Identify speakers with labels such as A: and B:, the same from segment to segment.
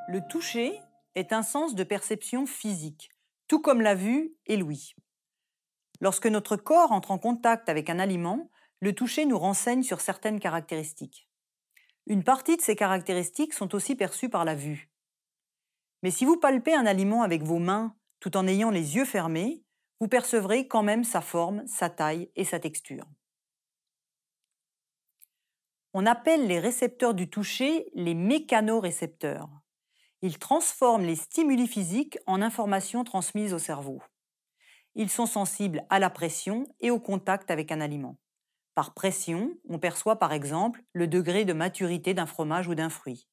A: Le toucher est un sens de perception physique, tout comme la vue et l'ouïe. Lorsque notre corps entre en contact avec un aliment, le toucher nous renseigne sur certaines caractéristiques. Une partie de ces caractéristiques sont aussi perçues par la vue. Mais si vous palpez un aliment avec vos mains tout en ayant les yeux fermés, vous percevrez quand même sa forme, sa taille et sa texture. On appelle les récepteurs du toucher les mécanorécepteurs. Ils transforment les stimuli physiques en informations transmises au cerveau. Ils sont sensibles à la pression et au contact avec un aliment. Par pression, on perçoit par exemple le degré de maturité d'un fromage ou d'un fruit.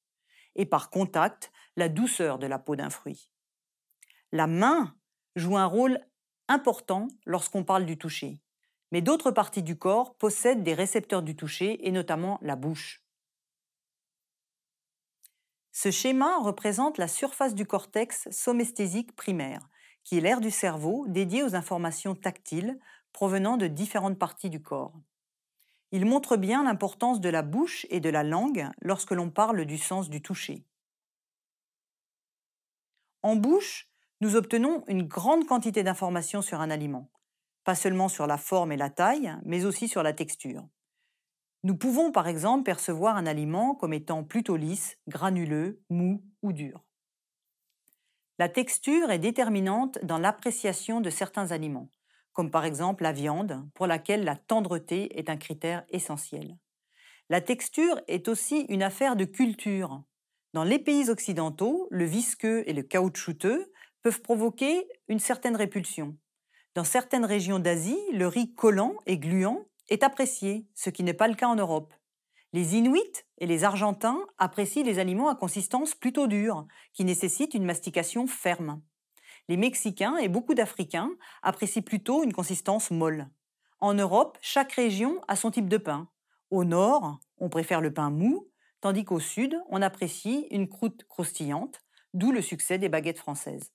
A: Et par contact, la douceur de la peau d'un fruit. La main joue un rôle important lorsqu'on parle du toucher. Mais d'autres parties du corps possèdent des récepteurs du toucher et notamment la bouche. Ce schéma représente la surface du cortex somesthésique primaire, qui est l'aire du cerveau dédiée aux informations tactiles provenant de différentes parties du corps. Il montre bien l'importance de la bouche et de la langue lorsque l'on parle du sens du toucher. En bouche, nous obtenons une grande quantité d'informations sur un aliment, pas seulement sur la forme et la taille, mais aussi sur la texture. Nous pouvons par exemple percevoir un aliment comme étant plutôt lisse, granuleux, mou ou dur. La texture est déterminante dans l'appréciation de certains aliments, comme par exemple la viande, pour laquelle la tendreté est un critère essentiel. La texture est aussi une affaire de culture. Dans les pays occidentaux, le visqueux et le caoutchouteux peuvent provoquer une certaine répulsion. Dans certaines régions d'Asie, le riz collant et gluant est apprécié, ce qui n'est pas le cas en Europe. Les Inuits et les Argentins apprécient les aliments à consistance plutôt dure, qui nécessitent une mastication ferme. Les Mexicains et beaucoup d'Africains apprécient plutôt une consistance molle. En Europe, chaque région a son type de pain. Au nord, on préfère le pain mou, tandis qu'au sud, on apprécie une croûte croustillante, d'où le succès des baguettes françaises.